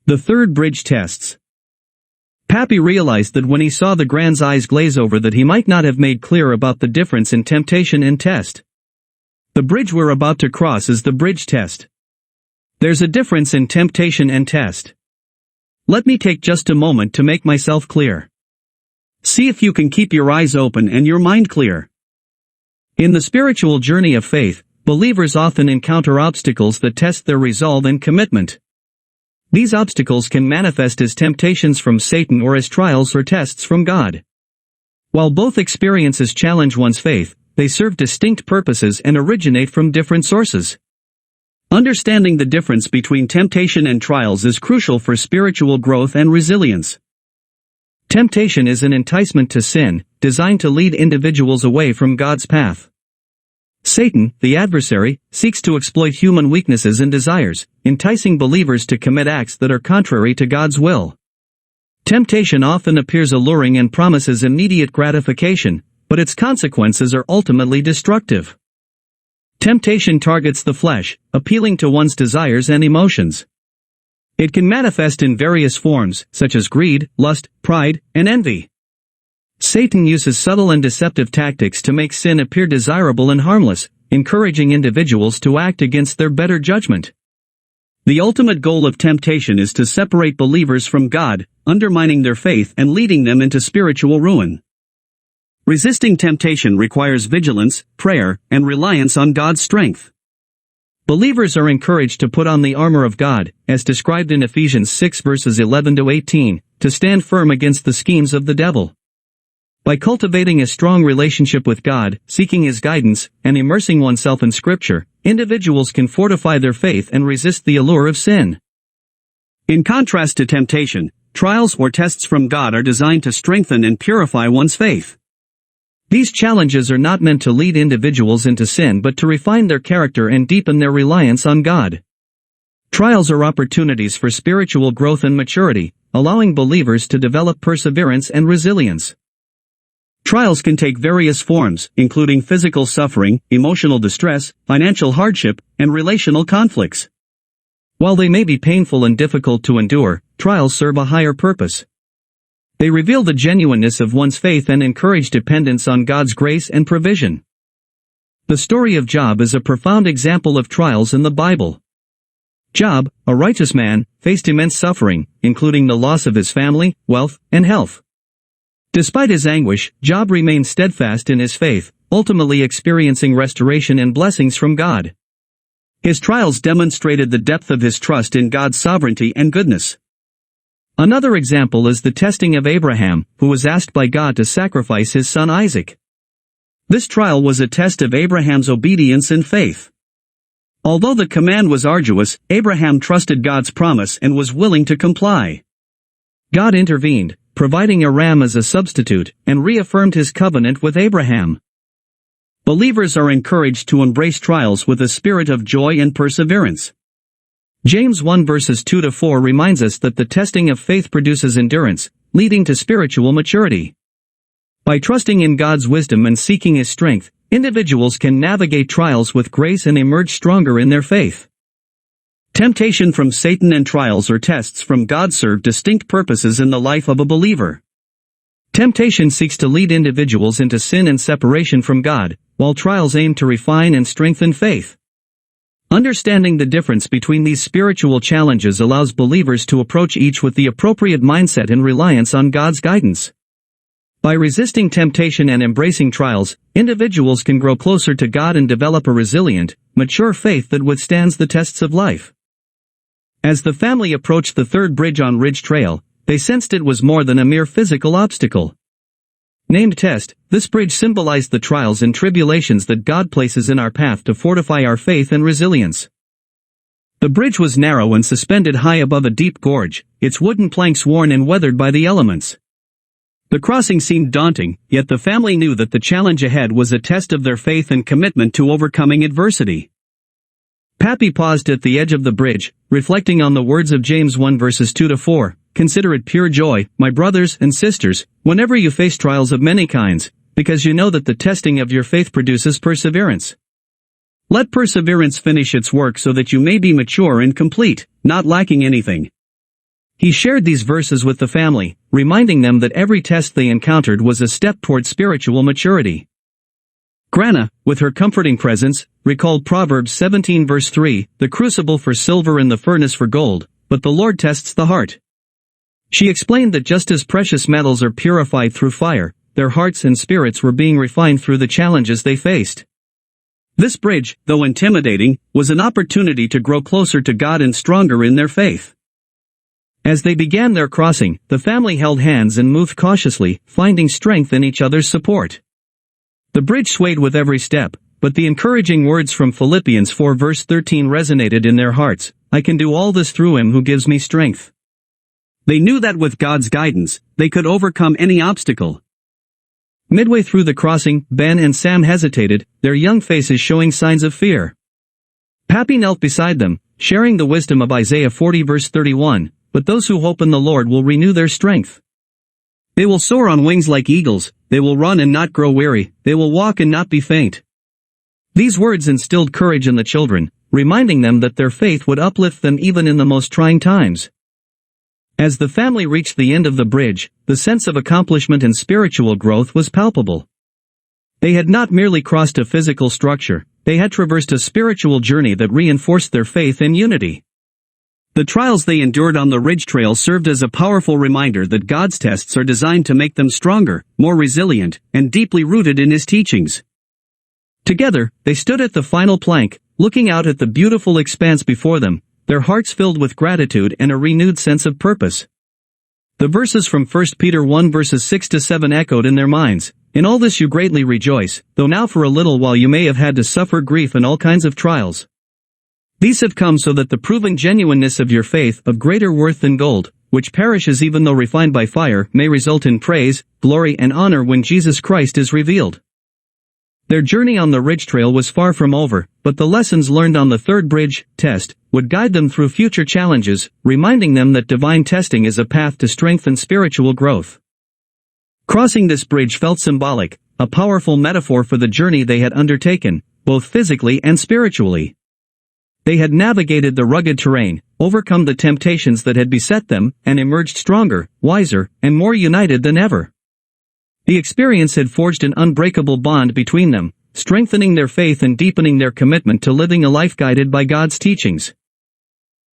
The third bridge tests. Pappy realized that when he saw the Gran's eyes glaze over that he might not have made clear about the difference in temptation and test. The bridge we're about to cross is the bridge test. There's a difference in temptation and test. Let me take just a moment to make myself clear. See if you can keep your eyes open and your mind clear. In the spiritual journey of faith, believers often encounter obstacles that test their resolve and commitment. These obstacles can manifest as temptations from Satan or as trials or tests from God. While both experiences challenge one's faith, they serve distinct purposes and originate from different sources. Understanding the difference between temptation and trials is crucial for spiritual growth and resilience. Temptation is an enticement to sin, designed to lead individuals away from God's path. Satan, the adversary, seeks to exploit human weaknesses and desires, enticing believers to commit acts that are contrary to God's will. Temptation often appears alluring and promises immediate gratification, but its consequences are ultimately destructive. Temptation targets the flesh, appealing to one's desires and emotions. It can manifest in various forms, such as greed, lust, pride, and envy. Satan uses subtle and deceptive tactics to make sin appear desirable and harmless, encouraging individuals to act against their better judgment. The ultimate goal of temptation is to separate believers from God, undermining their faith and leading them into spiritual ruin. Resisting temptation requires vigilance, prayer, and reliance on God's strength. Believers are encouraged to put on the armor of God, as described in Ephesians 6 verses 11 to 18, to stand firm against the schemes of the devil. By cultivating a strong relationship with God, seeking His guidance, and immersing oneself in Scripture, individuals can fortify their faith and resist the allure of sin. In contrast to temptation, trials or tests from God are designed to strengthen and purify one's faith. These challenges are not meant to lead individuals into sin but to refine their character and deepen their reliance on God. Trials are opportunities for spiritual growth and maturity, allowing believers to develop perseverance and resilience. Trials can take various forms, including physical suffering, emotional distress, financial hardship, and relational conflicts. While they may be painful and difficult to endure, trials serve a higher purpose. They reveal the genuineness of one's faith and encourage dependence on God's grace and provision. The story of Job is a profound example of trials in the Bible. Job, a righteous man, faced immense suffering, including the loss of his family, wealth, and health. Despite his anguish, Job remained steadfast in his faith, ultimately experiencing restoration and blessings from God. His trials demonstrated the depth of his trust in God's sovereignty and goodness. Another example is the testing of Abraham, who was asked by God to sacrifice his son Isaac. This trial was a test of Abraham's obedience and faith. Although the command was arduous, Abraham trusted God's promise and was willing to comply. God intervened, providing a ram as a substitute, and reaffirmed His covenant with Abraham. Believers are encouraged to embrace trials with a spirit of joy and perseverance. James 1 verses 2 to 4 reminds us that the testing of faith produces endurance, leading to spiritual maturity. By trusting in God's wisdom and seeking His strength, individuals can navigate trials with grace and emerge stronger in their faith. Temptation from Satan and trials or tests from God serve distinct purposes in the life of a believer. Temptation seeks to lead individuals into sin and separation from God, while trials aim to refine and strengthen faith. Understanding the difference between these spiritual challenges allows believers to approach each with the appropriate mindset and reliance on God's guidance. By resisting temptation and embracing trials, individuals can grow closer to God and develop a resilient, mature faith that withstands the tests of life. As the family approached the third bridge on Ridge Trail, they sensed it was more than a mere physical obstacle. Named Test, this bridge symbolized the trials and tribulations that God places in our path to fortify our faith and resilience. The bridge was narrow and suspended high above a deep gorge, its wooden planks worn and weathered by the elements. The crossing seemed daunting, yet the family knew that the challenge ahead was a test of their faith and commitment to overcoming adversity. Pappy paused at the edge of the bridge, reflecting on the words of James 1 verses 2 to 4. Consider it pure joy, my brothers and sisters, whenever you face trials of many kinds, because you know that the testing of your faith produces perseverance. Let perseverance finish its work so that you may be mature and complete, not lacking anything. He shared these verses with the family, reminding them that every test they encountered was a step toward spiritual maturity. Granna, with her comforting presence, recalled Proverbs 17 verse 3, "The crucible for silver and the furnace for gold, but the Lord tests the heart." She explained that just as precious metals are purified through fire, their hearts and spirits were being refined through the challenges they faced. This bridge, though intimidating, was an opportunity to grow closer to God and stronger in their faith. As they began their crossing, the family held hands and moved cautiously, finding strength in each other's support. The bridge swayed with every step, but the encouraging words from Philippians 4 verse 13 resonated in their hearts, "I can do all this through Him who gives me strength." They knew that with God's guidance, they could overcome any obstacle. Midway through the crossing, Ben and Sam hesitated, their young faces showing signs of fear. Pappy knelt beside them, sharing the wisdom of Isaiah 40 verse 31, "But those who hope in the Lord will renew their strength. They will soar on wings like eagles, they will run and not grow weary, they will walk and not be faint." These words instilled courage in the children, reminding them that their faith would uplift them even in the most trying times. As the family reached the end of the bridge, the sense of accomplishment and spiritual growth was palpable. They had not merely crossed a physical structure, they had traversed a spiritual journey that reinforced their faith and unity. The trials they endured on the ridge trail served as a powerful reminder that God's tests are designed to make them stronger, more resilient, and deeply rooted in His teachings. Together, they stood at the final plank, looking out at the beautiful expanse before them, their hearts filled with gratitude and a renewed sense of purpose. The verses from 1 Peter 1 verses 6 to 7 echoed in their minds, "In all this you greatly rejoice, though now for a little while you may have had to suffer grief and all kinds of trials. These have come so that the proven genuineness of your faith, of greater worth than gold, which perishes even though refined by fire, may result in praise, glory and honor when Jesus Christ is revealed." Their journey on the ridge trail was far from over, but the lessons learned on the third bridge test would guide them through future challenges, reminding them that divine testing is a path to strength and spiritual growth. Crossing this bridge felt symbolic, a powerful metaphor for the journey they had undertaken, both physically and spiritually. They had navigated the rugged terrain, overcome the temptations that had beset them, and emerged stronger, wiser, and more united than ever. The experience had forged an unbreakable bond between them, strengthening their faith and deepening their commitment to living a life guided by God's teachings.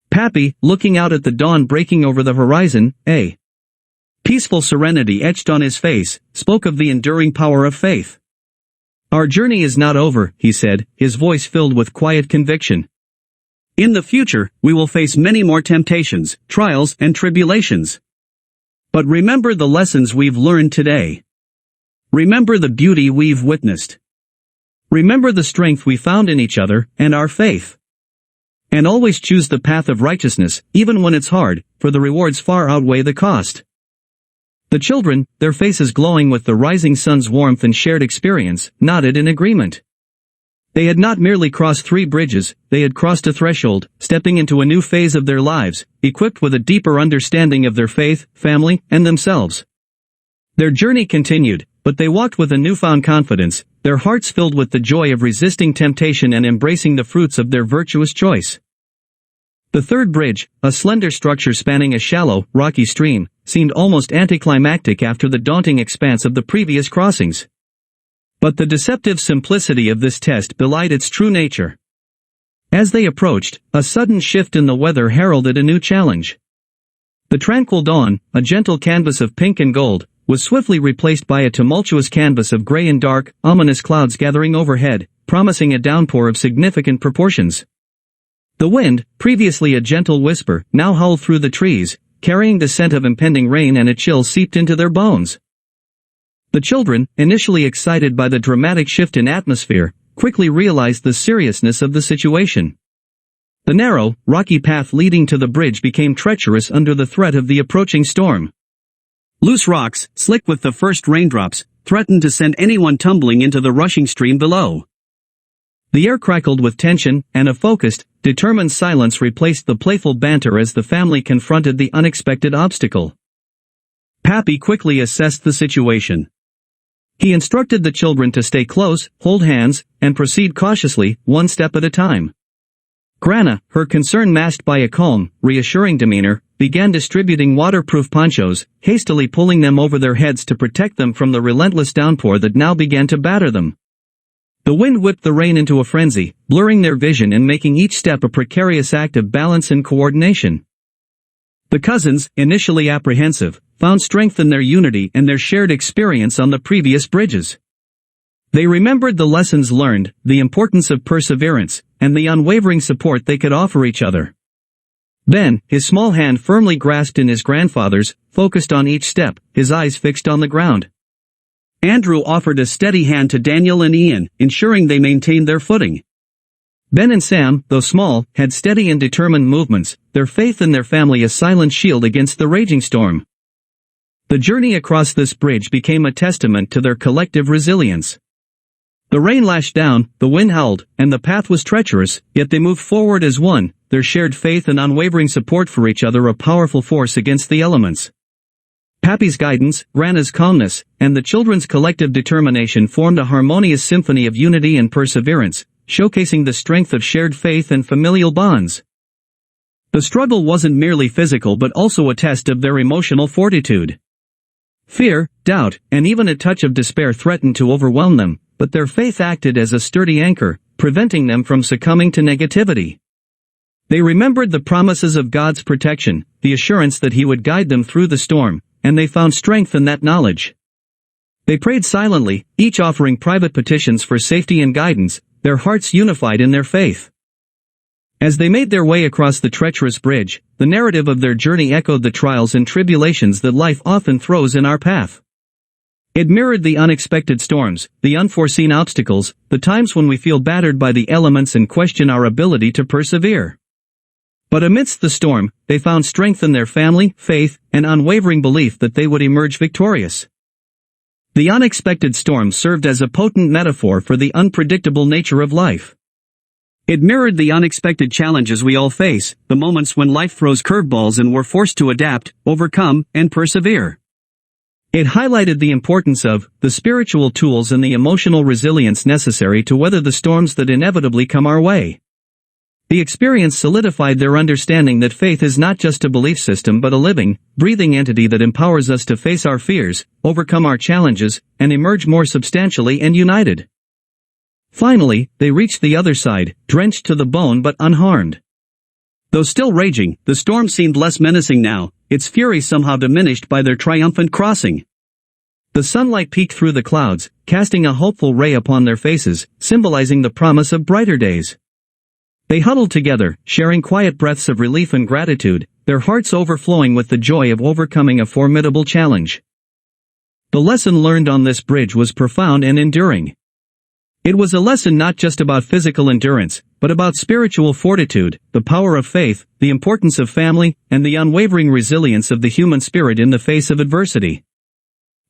Pappy, looking out at the dawn breaking over the horizon, a peaceful serenity etched on his face, spoke of the enduring power of faith. "Our journey is not over," he said, his voice filled with quiet conviction. "In the future, we will face many more temptations, trials, and tribulations. But remember the lessons we've learned today. Remember the beauty we've witnessed. Remember the strength we found in each other, and our faith. And always choose the path of righteousness, even when it's hard, for the rewards far outweigh the cost." The children, their faces glowing with the rising sun's warmth and shared experience, nodded in agreement. They had not merely crossed 3 bridges, they had crossed a threshold, stepping into a new phase of their lives, equipped with a deeper understanding of their faith, family, and themselves. Their journey continued, but they walked with a newfound confidence, their hearts filled with the joy of resisting temptation and embracing the fruits of their virtuous choice. The third bridge, a slender structure spanning a shallow, rocky stream, seemed almost anticlimactic after the daunting expanse of the previous crossings. But the deceptive simplicity of this test belied its true nature. As they approached, a sudden shift in the weather heralded a new challenge. The tranquil dawn, a gentle canvas of pink and gold, was swiftly replaced by a tumultuous canvas of gray and dark, ominous clouds gathering overhead, promising a downpour of significant proportions. The wind, previously a gentle whisper, now howled through the trees, carrying the scent of impending rain, and a chill seeped into their bones. The children, initially excited by the dramatic shift in atmosphere, quickly realized the seriousness of the situation. The narrow, rocky path leading to the bridge became treacherous under the threat of the approaching storm. Loose rocks, slick with the first raindrops, threatened to send anyone tumbling into the rushing stream below. The air crackled with tension, and a focused, determined silence replaced the playful banter as the family confronted the unexpected obstacle. Pappy quickly assessed the situation. He instructed the children to stay close, hold hands, and proceed cautiously, one step at a time. Granna, her concern masked by a calm, reassuring demeanor, began distributing waterproof ponchos, hastily pulling them over their heads to protect them from the relentless downpour that now began to batter them. The wind whipped the rain into a frenzy, blurring their vision and making each step a precarious act of balance and coordination. The cousins, initially apprehensive, found strength in their unity and their shared experience on the previous bridges. They remembered the lessons learned, the importance of perseverance, and the unwavering support they could offer each other. Ben, his small hand firmly grasped in his grandfather's, focused on each step, his eyes fixed on the ground. Andrew offered a steady hand to Daniel and Ian, ensuring they maintained their footing. Ben and Sam, though small, had steady and determined movements, their faith in their family a silent shield against the raging storm. The journey across this bridge became a testament to their collective resilience. The rain lashed down, the wind howled, and the path was treacherous, yet they moved forward as one, their shared faith and unwavering support for each other a powerful force against the elements. Pappy's guidance, Granna's calmness, and the children's collective determination formed a harmonious symphony of unity and perseverance, showcasing the strength of shared faith and familial bonds. The struggle wasn't merely physical but also a test of their emotional fortitude. Fear, doubt, and even a touch of despair threatened to overwhelm them, but their faith acted as a sturdy anchor, preventing them from succumbing to negativity. They remembered the promises of God's protection, the assurance that He would guide them through the storm, and they found strength in that knowledge. They prayed silently, each offering private petitions for safety and guidance, their hearts unified in their faith. As they made their way across the treacherous bridge, the narrative of their journey echoed the trials and tribulations that life often throws in our path. It mirrored the unexpected storms, the unforeseen obstacles, the times when we feel battered by the elements and question our ability to persevere. But amidst the storm, they found strength in their family, faith, and unwavering belief that they would emerge victorious. The unexpected storm served as a potent metaphor for the unpredictable nature of life. It mirrored the unexpected challenges we all face, the moments when life throws curveballs and we're forced to adapt, overcome, and persevere. It highlighted the importance of the spiritual tools and the emotional resilience necessary to weather the storms that inevitably come our way. The experience solidified their understanding that faith is not just a belief system but a living, breathing entity that empowers us to face our fears, overcome our challenges, and emerge more substantially and united. Finally, they reached the other side, drenched to the bone but unharmed. Though still raging, the storm seemed less menacing now, its fury somehow diminished by their triumphant crossing. The sunlight peeked through the clouds, casting a hopeful ray upon their faces, symbolizing the promise of brighter days. They huddled together, sharing quiet breaths of relief and gratitude, their hearts overflowing with the joy of overcoming a formidable challenge. The lesson learned on this bridge was profound and enduring. It was a lesson not just about physical endurance, but about spiritual fortitude, the power of faith, the importance of family, and the unwavering resilience of the human spirit in the face of adversity.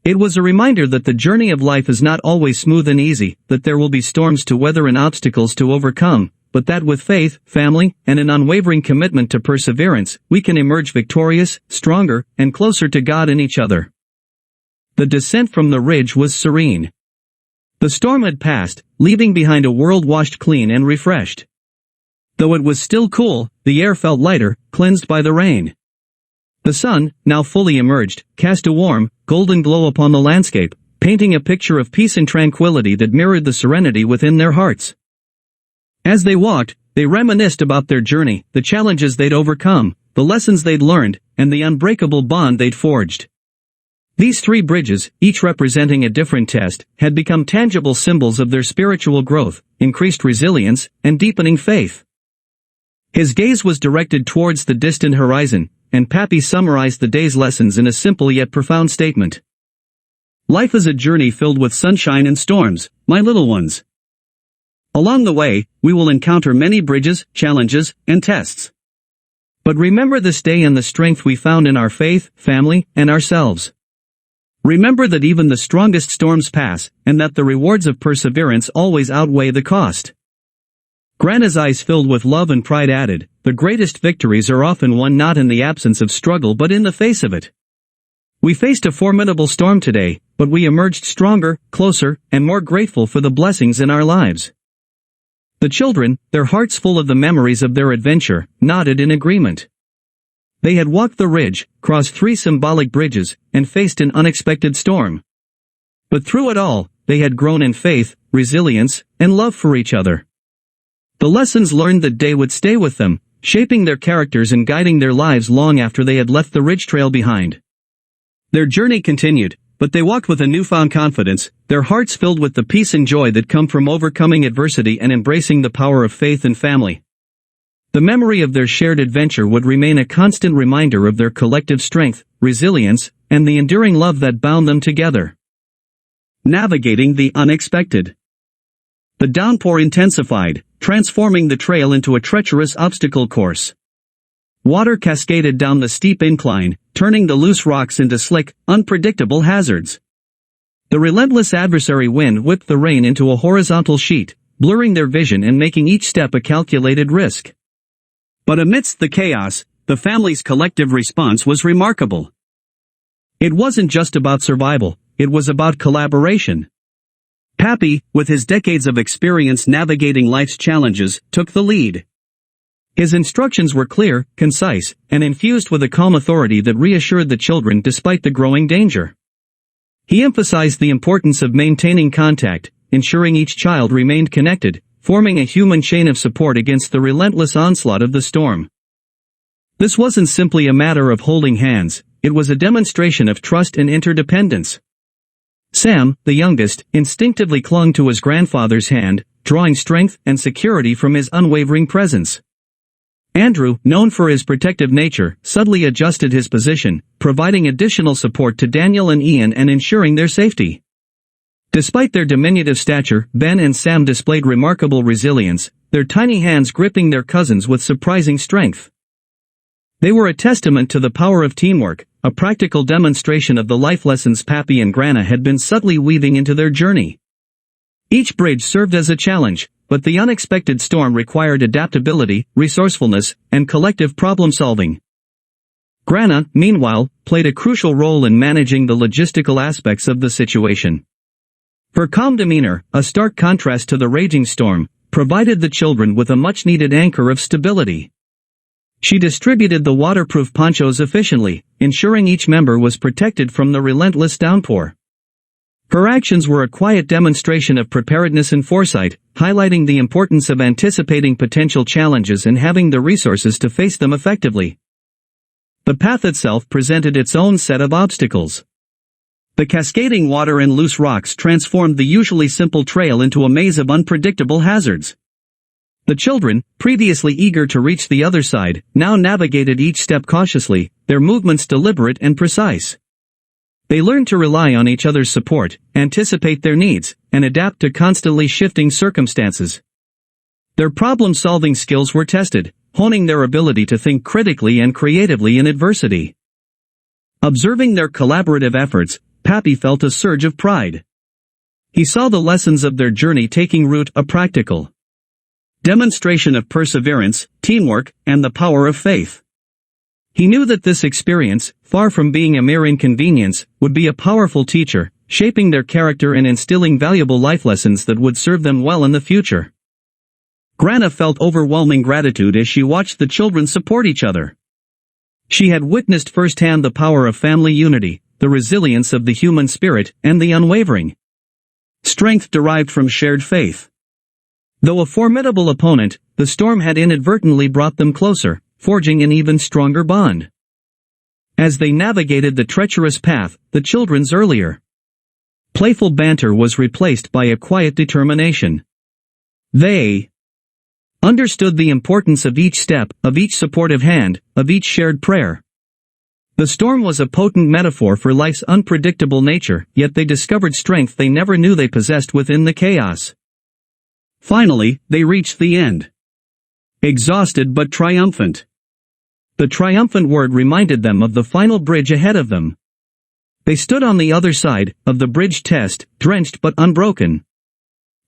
It was a reminder that the journey of life is not always smooth and easy, that there will be storms to weather and obstacles to overcome, but that with faith, family, and an unwavering commitment to perseverance, we can emerge victorious, stronger, and closer to God and each other. The descent from the ridge was serene. The storm had passed, leaving behind a world washed clean and refreshed. Though it was still cool, the air felt lighter, cleansed by the rain. The sun, now fully emerged, cast a warm, golden glow upon the landscape, painting a picture of peace and tranquility that mirrored the serenity within their hearts. As they walked, they reminisced about their journey, the challenges they'd overcome, the lessons they'd learned, and the unbreakable bond they'd forged. These three bridges, each representing a different test, had become tangible symbols of their spiritual growth, increased resilience, and deepening faith. His gaze was directed towards the distant horizon, and Pappy summarized the day's lessons in a simple yet profound statement. Life is a journey filled with sunshine and storms, my little ones. Along the way, we will encounter many bridges, challenges, and tests. But remember this day and the strength we found in our faith, family, and ourselves. Remember that even the strongest storms pass, and that the rewards of perseverance always outweigh the cost. Granna's eyes filled with love and pride added, the greatest victories are often won not in the absence of struggle but in the face of it. We faced a formidable storm today, but we emerged stronger, closer, and more grateful for the blessings in our lives. The children, their hearts full of the memories of their adventure, nodded in agreement. They had walked the ridge, crossed 3 symbolic bridges, and faced an unexpected storm. But through it all, they had grown in faith, resilience, and love for each other. The lessons learned that day would stay with them, shaping their characters and guiding their lives long after they had left the ridge trail behind. Their journey continued, but they walked with a newfound confidence, their hearts filled with the peace and joy that come from overcoming adversity and embracing the power of faith and family. The memory of their shared adventure would remain a constant reminder of their collective strength, resilience, and the enduring love that bound them together. Navigating the unexpected. The downpour intensified, transforming the trail into a treacherous obstacle course. Water cascaded down the steep incline, turning the loose rocks into slick, unpredictable hazards. The relentless adversary wind whipped the rain into a horizontal sheet, blurring their vision and making each step a calculated risk. But amidst the chaos, the family's collective response was remarkable. It wasn't just about survival, it was about collaboration. Pappy, with his decades of experience navigating life's challenges, took the lead. His instructions were clear, concise, and infused with a calm authority that reassured the children despite the growing danger. He emphasized the importance of maintaining contact, ensuring each child remained connected, forming a human chain of support against the relentless onslaught of the storm. This wasn't simply a matter of holding hands, it was a demonstration of trust and interdependence. Sam, the youngest, instinctively clung to his grandfather's hand, drawing strength and security from his unwavering presence. Andrew, known for his protective nature, subtly adjusted his position, providing additional support to Daniel and Ian and ensuring their safety. Despite their diminutive stature, Ben and Sam displayed remarkable resilience, their tiny hands gripping their cousins with surprising strength. They were a testament to the power of teamwork, a practical demonstration of the life lessons Pappy and Granna had been subtly weaving into their journey. Each bridge served as a challenge, but the unexpected storm required adaptability, resourcefulness, and collective problem-solving. Granna, meanwhile, played a crucial role in managing the logistical aspects of the situation. Her calm demeanor, a stark contrast to the raging storm, provided the children with a much-needed anchor of stability. She distributed the waterproof ponchos efficiently, ensuring each member was protected from the relentless downpour. Her actions were a quiet demonstration of preparedness and foresight, highlighting the importance of anticipating potential challenges and having the resources to face them effectively. The path itself presented its own set of obstacles. The cascading water and loose rocks transformed the usually simple trail into a maze of unpredictable hazards. The children, previously eager to reach the other side, now navigated each step cautiously, their movements deliberate and precise. They learned to rely on each other's support, anticipate their needs, and adapt to constantly shifting circumstances. Their problem-solving skills were tested, honing their ability to think critically and creatively in adversity. Observing their collaborative efforts, Pappy felt a surge of pride. He saw the lessons of their journey taking root, a practical demonstration of perseverance, teamwork, and the power of faith. He knew that this experience, far from being a mere inconvenience, would be a powerful teacher, shaping their character and instilling valuable life lessons that would serve them well in the future. Granna felt overwhelming gratitude as she watched the children support each other. She had witnessed firsthand the power of family unity, the resilience of the human spirit, and the unwavering strength derived from shared faith. Though a formidable opponent, the storm had inadvertently brought them closer, forging an even stronger bond. As they navigated the treacherous path, the children's earlier playful banter was replaced by a quiet determination. They understood the importance of each step, of each supportive hand, of each shared prayer. The storm was a potent metaphor for life's unpredictable nature, yet they discovered strength they never knew they possessed within the chaos. Finally, they reached the end. Exhausted but triumphant. The triumphant word reminded them of the final bridge ahead of them. They stood on the other side of the bridge test, drenched but unbroken.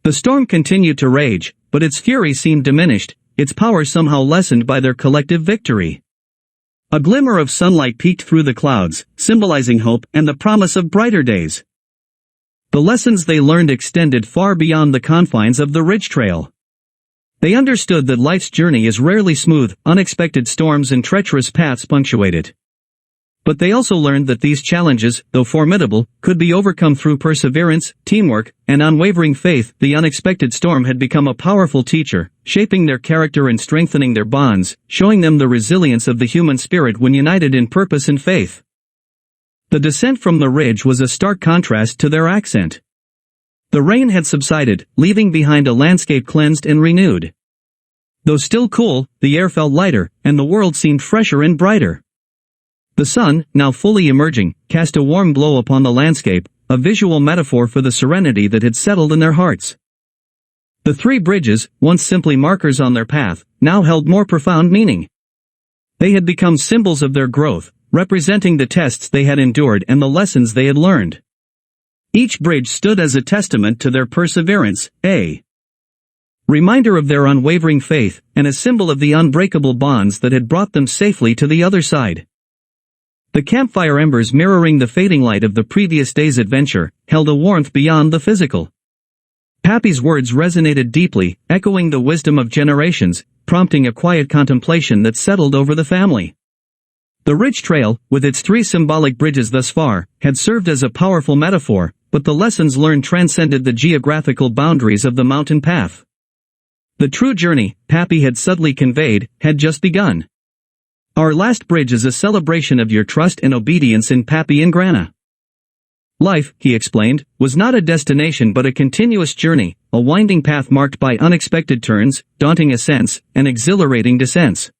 The storm continued to rage, but its fury seemed diminished, its power somehow lessened by their collective victory. A glimmer of sunlight peeked through the clouds, symbolizing hope and the promise of brighter days. The lessons they learned extended far beyond the confines of the ridge trail. They understood that life's journey is rarely smooth, unexpected storms and treacherous paths punctuate it. But they also learned that these challenges, though formidable, could be overcome through perseverance, teamwork, and unwavering faith. The unexpected storm had become a powerful teacher, shaping their character and strengthening their bonds, showing them the resilience of the human spirit when united in purpose and faith. The descent from the ridge was a stark contrast to their ascent. The rain had subsided, leaving behind a landscape cleansed and renewed. Though still cool, the air felt lighter, and the world seemed fresher and brighter. The sun, now fully emerging, cast a warm glow upon the landscape, a visual metaphor for the serenity that had settled in their hearts. The three bridges, once simply markers on their path, now held more profound meaning. They had become symbols of their growth, representing the tests they had endured and the lessons they had learned. Each bridge stood as a testament to their perseverance, a reminder of their unwavering faith, and a symbol of the unbreakable bonds that had brought them safely to the other side. The campfire embers, mirroring the fading light of the previous day's adventure, held a warmth beyond the physical. Pappy's words resonated deeply, echoing the wisdom of generations, prompting a quiet contemplation that settled over the family. The Ridge Trail, with its three symbolic bridges thus far, had served as a powerful metaphor, but the lessons learned transcended the geographical boundaries of the mountain path. The true journey, Pappy had subtly conveyed, had just begun. Our last bridge is a celebration of your trust and obedience in Pappy and Granna. Life, he explained, was not a destination but a continuous journey, a winding path marked by unexpected turns, daunting ascents, and exhilarating descents.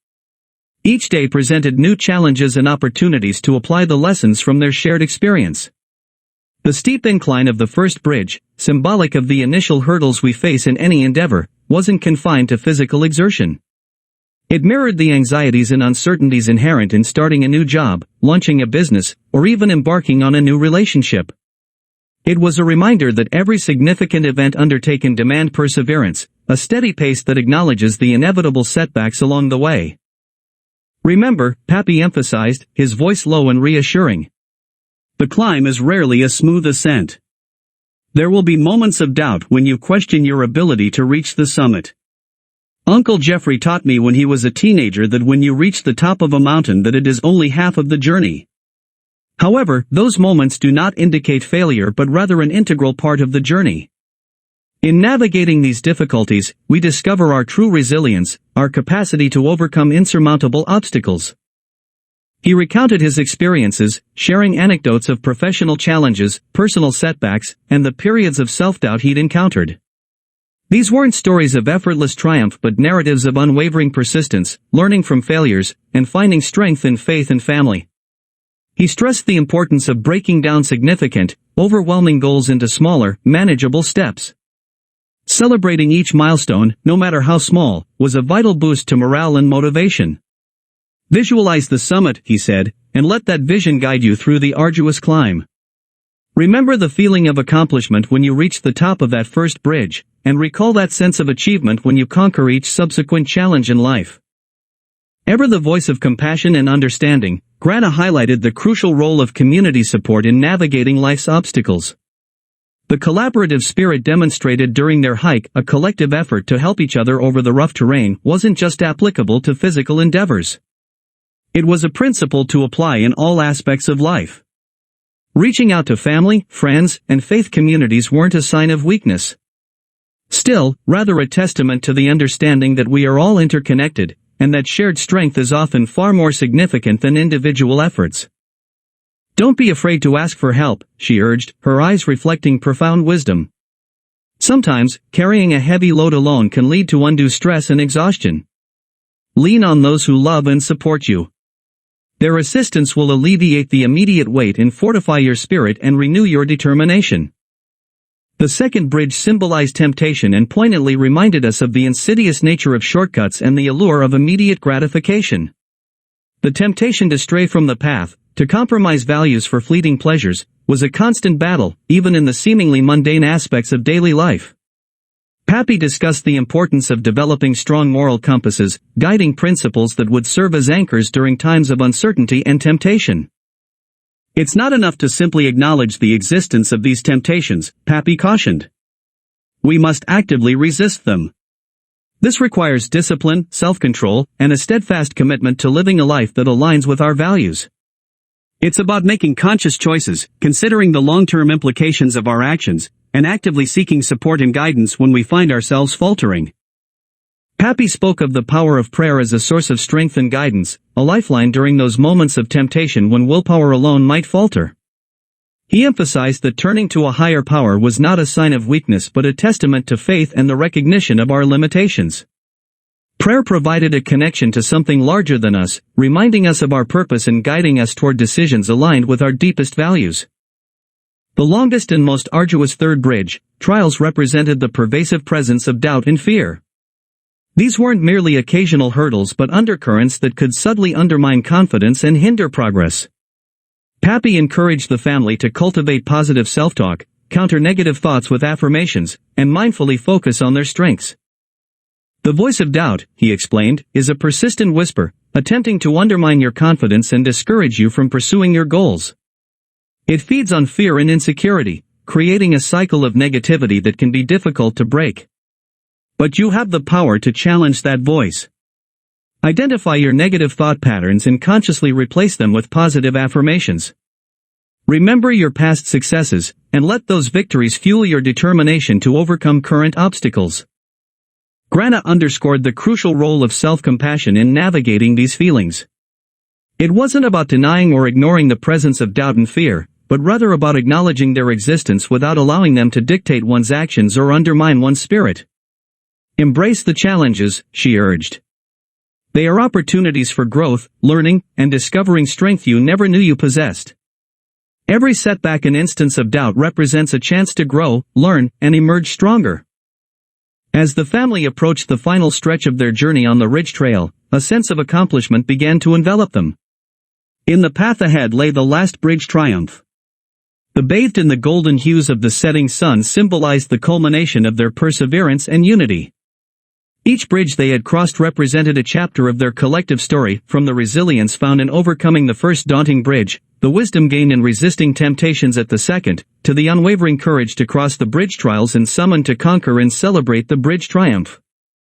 Each day presented new challenges and opportunities to apply the lessons from their shared experience. The steep incline of the first bridge, symbolic of the initial hurdles we face in any endeavor, wasn't confined to physical exertion. It mirrored the anxieties and uncertainties inherent in starting a new job, launching a business, or even embarking on a new relationship. It was a reminder that every significant event undertaken demands perseverance, a steady pace that acknowledges the inevitable setbacks along the way. Remember, Pappy emphasized, his voice low and reassuring. The climb is rarely a smooth ascent. There will be moments of doubt when you question your ability to reach the summit. Uncle Jeffrey taught me when he was a teenager that when you reach the top of a mountain that it is only half of the journey. However, those moments do not indicate failure but rather an integral part of the journey. In navigating these difficulties, we discover our true resilience, our capacity to overcome insurmountable obstacles. He recounted his experiences, sharing anecdotes of professional challenges, personal setbacks, and the periods of self-doubt he'd encountered. These weren't stories of effortless triumph but narratives of unwavering persistence, learning from failures, and finding strength in faith and family. He stressed the importance of breaking down significant, overwhelming goals into smaller, manageable steps. Celebrating each milestone, no matter how small, was a vital boost to morale and motivation. Visualize the summit, he said, and let that vision guide you through the arduous climb. Remember the feeling of accomplishment when you reach the top of that first bridge, and recall that sense of achievement when you conquer each subsequent challenge in life. Ever the voice of compassion and understanding, Granna highlighted the crucial role of community support in navigating life's obstacles. The collaborative spirit demonstrated during their hike, a collective effort to help each other over the rough terrain, wasn't just applicable to physical endeavors. It was a principle to apply in all aspects of life. Reaching out to family, friends, and faith communities weren't a sign of weakness. Still, rather a testament to the understanding that we are all interconnected, and that shared strength is often far more significant than individual efforts. Don't be afraid to ask for help, she urged, her eyes reflecting profound wisdom. Sometimes, carrying a heavy load alone can lead to undue stress and exhaustion. Lean on those who love and support you. Their assistance will alleviate the immediate weight and fortify your spirit and renew your determination. The second bridge symbolized temptation and poignantly reminded us of the insidious nature of shortcuts and the allure of immediate gratification. The temptation to stray from the path, to compromise values for fleeting pleasures, was a constant battle, even in the seemingly mundane aspects of daily life. Pappy discussed the importance of developing strong moral compasses, guiding principles that would serve as anchors during times of uncertainty and temptation. It's not enough to simply acknowledge the existence of these temptations, Pappy cautioned. We must actively resist them. This requires discipline, self-control, and a steadfast commitment to living a life that aligns with our values. It's about making conscious choices, considering the long-term implications of our actions, and actively seeking support and guidance when we find ourselves faltering. Pappy spoke of the power of prayer as a source of strength and guidance, a lifeline during those moments of temptation when willpower alone might falter. He emphasized that turning to a higher power was not a sign of weakness but a testament to faith and the recognition of our limitations. Prayer provided a connection to something larger than us, reminding us of our purpose and guiding us toward decisions aligned with our deepest values. The longest and most arduous third bridge, trials, represented the pervasive presence of doubt and fear. These weren't merely occasional hurdles but undercurrents that could subtly undermine confidence and hinder progress. Pappy encouraged the family to cultivate positive self-talk, counter negative thoughts with affirmations, and mindfully focus on their strengths. The voice of doubt, he explained, is a persistent whisper, attempting to undermine your confidence and discourage you from pursuing your goals. It feeds on fear and insecurity, creating a cycle of negativity that can be difficult to break. But you have the power to challenge that voice. Identify your negative thought patterns and consciously replace them with positive affirmations. Remember your past successes, and let those victories fuel your determination to overcome current obstacles. Granna underscored the crucial role of self-compassion in navigating these feelings. It wasn't about denying or ignoring the presence of doubt and fear, but rather about acknowledging their existence without allowing them to dictate one's actions or undermine one's spirit. Embrace the challenges, she urged. They are opportunities for growth, learning, and discovering strength you never knew you possessed. Every setback and instance of doubt represents a chance to grow, learn, and emerge stronger. As the family approached the final stretch of their journey on the Ridge Trail, a sense of accomplishment began to envelop them. In the path ahead lay the last bridge triumph. The bathed in the golden hues of the setting sun symbolized the culmination of their perseverance and unity. Each bridge they had crossed represented a chapter of their collective story, from the resilience found in overcoming the first daunting bridge, the wisdom gained in resisting temptations at the second, to the unwavering courage to cross the bridge trials and summoned to conquer and celebrate the bridge triumph.